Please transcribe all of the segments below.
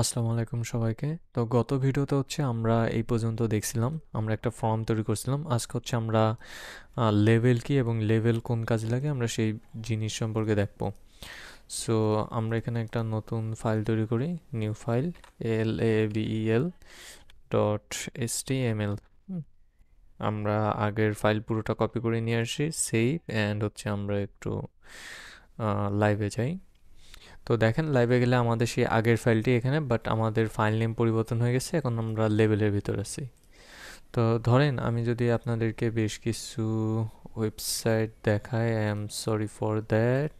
আসসালামু আলাইকুম সবাইকে। তো গত ভিডিওতে হচ্ছে আমরা এই পর্যন্ত দেখছিলাম, আমরা একটা ফর্ম তৈরি করছিলাম। আজকে হচ্ছে আমরা লেভেল কি এবং লেভেল কোন কাজে লাগে আমরা সেই জিনিস সম্পর্কে দেখব। সো আমরা এখানে একটা নতুন ফাইল তৈরি করি, new file label dot html। আমরা আগের ফাইল পুরোটা কপি করে নিয়ে আসি, সেভ অ্যান্ড হচ্ছে আমরা একটু লাইভে যাই। তো দেখেন লাইভে গেলে আমাদের সেই আগের ফাইলটি এখানে, বাট আমাদের ফাইল নেম পরিবর্তন হয়ে গেছে, এখন আমরা লেভেলের ভিতর আছি। তো ধরেন আমি যদি আপনাদেরকে বেশ কিছু ওয়েবসাইট দেখাই, I am sorry for that.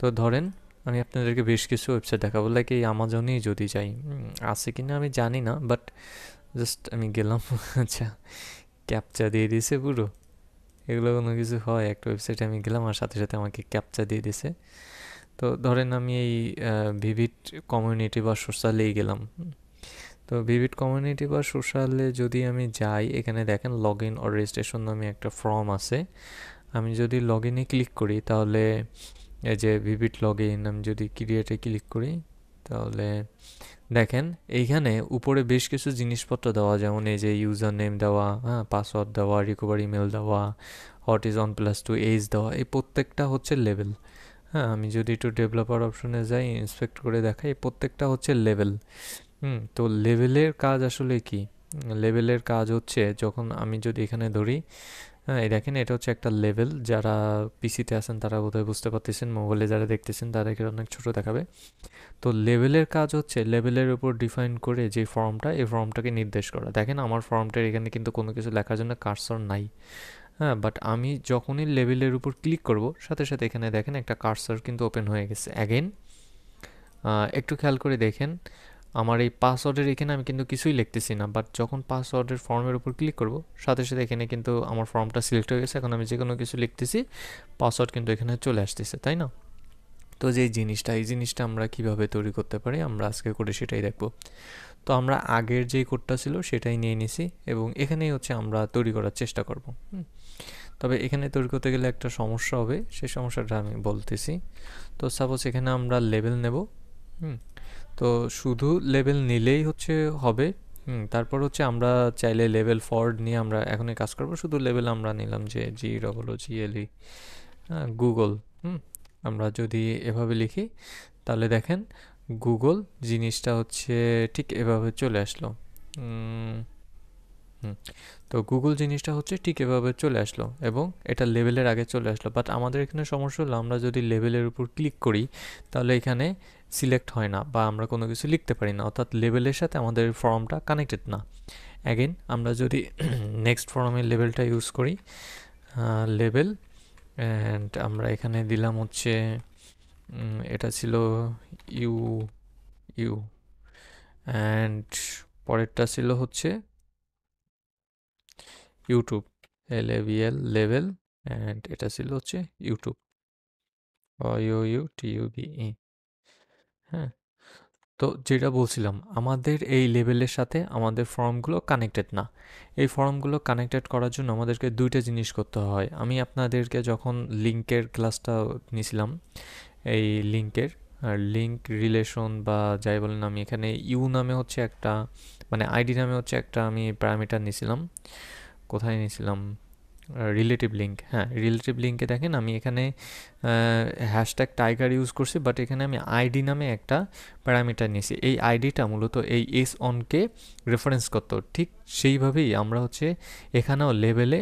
তো ধরেন আমি আপনাদেরকে বেশ কিছু ওয়েবসাইট দেখাবো, লাইক এই আমাজনেই যদি যাই, আছে কিনা আমি জানি না, বাট জাস্ট আমি গেলাম। আচ্ছা, ক্যাপচা দিয়ে দিয়েছে পুরো, এগুলো কোনো কিছু হয়? একটা ওয়েবসাইটে আমি গেলাম আর সাথে সাথে আমাকে ক্যাপচা দিয়ে দিয়েছে। তো ধরেন আমি এই ভিভিড কমিউনিটি বা সোশ্যালেই গেলাম। তো ভিভিড কমিউনিটি বা সোশ্যালে যদি আমি যাই, এখানে দেখেন লগ ইন অর রেজিস্ট্রেশন নামে একটা ফর্ম আছে। আমি যদি লগ ইনে ক্লিক করি তাহলে এই যে ভিভিড লগ ইন, আমি যদি ক্রিয়েটে ক্লিক করি তাহলে দেখেন এইখানে উপরে বেশ কিছু জিনিসপত্র দেওয়া, যেমন এই যে ইউজার নেম দেওয়া, হ্যাঁ, পাসওয়ার্ড দেওয়া, রিকভারি ইমেল দেওয়া, what is on plus two age দেওয়া, এই প্রত্যেকটা হচ্ছে লেভেল। হ্যাঁ, আমি যদি একটু ডেভেলপার অপশনে যাই, ইন্সপেক্ট করে দেখাই, প্রত্যেকটা হচ্ছে লেভেল। তো লেভেলের কাজ আসলে কি? লেভেলের কাজ হচ্ছে, যখন আমি যদি এখানে ধরি, হ্যাঁ, এই দেখেন এটা হচ্ছে একটা লেভেল। যারা পিসিতে আছেন তারা বোধহয় বুঝতে পারতেছেন, মোবাইলে যারা দেখতেছেন তাদেরকে অনেক ছোট দেখাবে। তো লেভেলের কাজ হচ্ছে লেভেলের উপর ডিফাইন করে যে ফর্মটা, এই ফর্মটাকে নির্দেশ করা। দেখেন আমার ফর্মটার এখানে কিন্তু কোনো কিছু লেখার জন্য কার্সর নাই। হ্যাঁ, বাট আমি যখনই লেভেলের উপর ক্লিক করব, সাথে সাথে এখানে দেখেন একটা কার্সর কিন্তু ওপেন হয়ে গেছে। অ্যাগেন একটু খেয়াল করে দেখেন, আমার এই পাসওয়ার্ডের এখানে আমি কিন্তু কিছুই লিখতেছি না, বাট যখন পাসওয়ার্ডের ফর্মের উপর ক্লিক করব, সাথে সাথে এখানে কিন্তু আমার ফর্মটা সিলেক্ট হয়ে গেছে। এখন আমি যে কোনো কিছু লিখতেছি, পাসওয়ার্ড কিন্তু এখানে চলে আসতেছে, তাই না? তো যে জিনিসটা, এই জিনিসটা আমরা কিভাবে তৈরি করতে পারি আমরা আজকে করে সেটাই দেখব। তো আমরা আগের যে কোডটা ছিল সেটাই নিয়ে নিছি এবং এখানেই হচ্ছে আমরা তৈরি করার চেষ্টা করব। তবে এখানে তৈরি করতে গেলে একটা সমস্যা হবে, সেই সমস্যাটা আমি বলতেছি। তো সাপোজ এখানে আমরা লেভেল নেব। হুম তো শুধু লেভেল নিলেই হচ্ছে হবে। তারপর হচ্ছে আমরা চাইলে লেভেল ফরওয়ার্ড নিয়ে আমরা এখনই কাজ করব। শুধু লেভেল আমরা নিলাম যে GOOGLE, গুগল। আমরা যদি এভাবে লিখি তাহলে দেখেন গুগল জিনিসটা হচ্ছে ঠিক এভাবে চলে আসলো। হুম তো গুগল জিনিসটা হচ্ছে ঠিক এভাবে চলে আসলো এবং এটা লেভেলের আগে চলে আসলো। বাট আমাদের এখানে সমস্যা হলো, আমরা যদি লেভেলের উপর ক্লিক করি তাহলে এখানে সিলেক্ট হয় না বা আমরা কোনো কিছু লিখতে পারি না, অর্থাৎ লেভেলের সাথে আমাদের ফর্মটা কানেক্টেড না। অ্যাগেন আমরা যদি নেক্সট ফর্মের লেভেলটা ইউজ করি, লেভেল, অ্যান্ড আমরা এখানে দিলাম হচ্ছে এটা ছিল ইউ ইউ অ্যান্ড পরেরটা ছিল হচ্ছে ইউটিউব, LAVL লেভেল, অ্যান্ড এটা ছিল হচ্ছে ইউটিউব, IOUTUBE। হ্যাঁ, তো যেটা বলছিলাম, আমাদের এই লেভেলের সাথে আমাদের ফর্মগুলো কানেক্টেড না। এই ফর্মগুলো কানেক্টেড করার জন্য আমাদেরকে দুইটা জিনিস করতে হয়। আমি আপনাদেরকে যখন লিঙ্কের ক্লাসটা নিয়েছিলাম, এই লিঙ্কের লিঙ্ক রিলেশন বা যাই বলেন, আমি এখানে ইউ নামে হচ্ছে একটা, মানে আইডি নামে হচ্ছে একটা আমি প্যারামিটার নিয়েছিলাম। কোথায় নিয়েছিলাম? Relative link. হ্যাঁ, রিলেটিভ লিঙ্কে দেখেন আমি এখানে হ্যাশট্যাগ টাইগার ইউজ করছি, বাট এখানে আমি আইডি নামে একটা প্যারামিটার নিয়েছি। এই আইডিটা মূলত এই এস অনকে রেফারেন্স করতো। ঠিক সেইভাবেই আমরা হচ্ছে এখানেও লেভেলে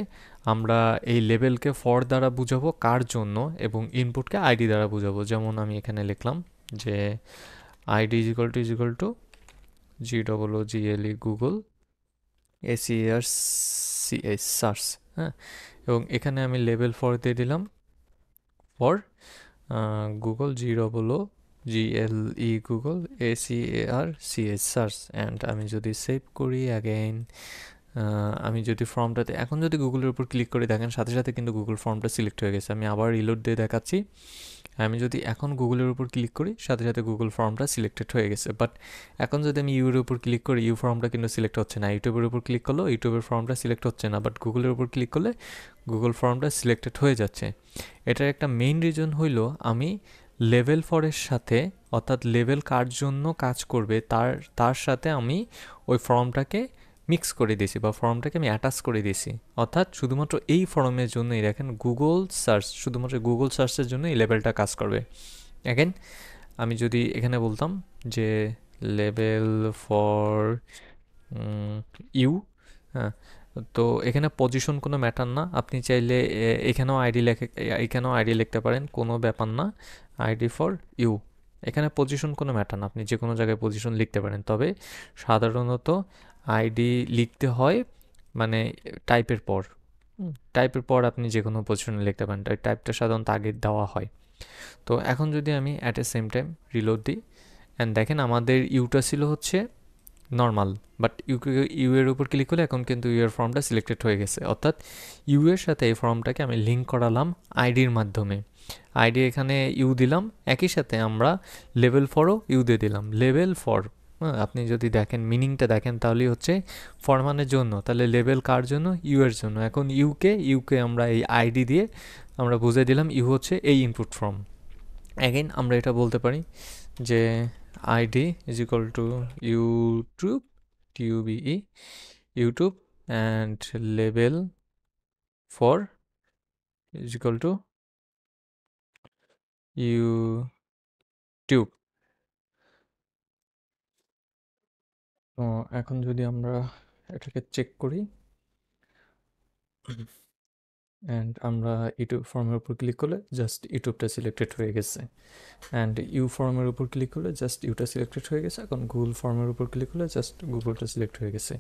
আমরা এই লেভেলকে ফর দ্বারা বুঝাবো কার জন্য এবং ইনপুটকে আইডি দ্বারা বুঝাবো। যেমন আমি এখানে লিখলাম যে ID is equal to GOOGLE Google SERCH search. হ্যাঁ, এবং এখানে আমি লেভেল ফর দিয়ে দিলাম for Google Google SERCH search. And আমি যদি সেভ করি অ্যাগেইন, আমি যদি ফর্মটাতে এখন যদি গুগলের উপর ক্লিক করে দেখেন সাথে সাথে কিন্তু গুগল ফর্মটা সিলেক্ট হয়ে গেছে। আমি আবার রিলোড দিয়ে দেখাচ্ছি। আমি যদি এখন গুগলের উপর ক্লিক করি সাথে সাথে গুগল ফর্মটা সিলেক্টেড হয়ে গেছে। বাট এখন যদি আমি ইউর উপর ক্লিক করি, ইউ ফর্মটা কিন্তু সিলেক্ট হচ্ছে না। ইউটিউবের উপর ক্লিক করলেও ইউটিউবের ফর্মটা সিলেক্ট হচ্ছে না, বাট গুগলের উপর ক্লিক করলে গুগল ফর্মটা সিলেক্টেড হয়ে যাচ্ছে। এটার একটা মেইন রিজন হইল আমি লেভেল ফরের সাথে, অর্থাৎ লেভেল কার জন্য কাজ করবে তার সাথে আমি ওই ফর্মটাকে মিক্স করে দিয়েছি বা ফর্মটাকে আমি অ্যাটাচ করে দিয়েছি। অর্থাৎ শুধুমাত্র এই ফর্মের জন্যই দেখেন গুগল সার্চ, শুধুমাত্র গুগল সার্চের জন্য এই লেভেলটা কাজ করবে। অ্যাগেন আমি যদি এখানে বলতাম যে লেভেল ফর ইউ, হ্যাঁ, তো এখানে পজিশন কোনো ম্যাটার না, আপনি চাইলে এখানেও আইডি লিখতে পারেন, কোনো ব্যাপার না। আইডি ফর ইউ, এখানে পজিশন কোনো ম্যাটার না, আপনি যে কোনো জায়গায় পজিশন লিখতে পারেন। তবে সাধারণত আইডি লিখতে হয় মানে টাইপের পর আপনি যে কোনো পজিশনে লিখতে পারেন, তাই টাইপটা সাধারণত আগে দেওয়া হয়। তো এখন যদি আমি at a same time reload দিই, অ্যান্ড দেখেন আমাদের ইউটা ছিল হচ্ছে নর্মাল, বাট ইউ এর উপর ক্লিক করলে এখন কিন্তু ইউ এর ফর্মটা সিলেক্টেড হয়ে গেছে। অর্থাৎ ইউ এর সাথে এই ফর্মটাকে আমি লিঙ্ক করালাম আইডির মাধ্যমে। আইডি এখানে ইউ দিলাম, একই সাথে আমরা লেভেল ফরও ইউ দিয়ে দিলাম। লেভেল ফর, আপনি যদি দেখেন মিনিংটা দেখেন তাহলেই হচ্ছে ফরমানের জন্য, তাহলে লেভেল কার জন্য? ইউ এর জন্য। এখন ইউকে আমরা এই আইডি দিয়ে আমরা বুঝিয়ে দিলাম ইউ হচ্ছে এই ইনপুট ফর্ম। অ্যাগেন আমরা এটা বলতে পারি যে id is equal to YouTube, TUBE, YouTube, and label for is equal to YouTube. তো এখন যদি আমরা এটাকে চেক করি অ্যান্ড আমরা ইউটিউব ফর্মের উপর ক্লিক করলে জাস্ট ইউটিউবটা সিলেক্টেড হয়ে গেছে, অ্যান্ড ইউ ফর্মের উপর ক্লিক করলে জাস্ট ইউটা সিলেক্টেড হয়ে গেছে। এখন গুগল ফর্মের উপর ক্লিক করলে জাস্ট গুগলটা সিলেক্ট হয়ে গেছে।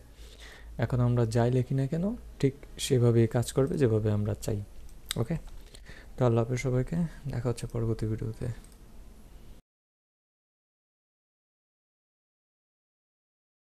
এখন আমরা যাই লিখি না কেন ঠিক সেভাবেই কাজ করবে যেভাবে আমরা চাই। ওকে, তো আল্লাহ হাফেজ সবাইকে, দেখা হচ্ছে পরবর্তী ভিডিওতে।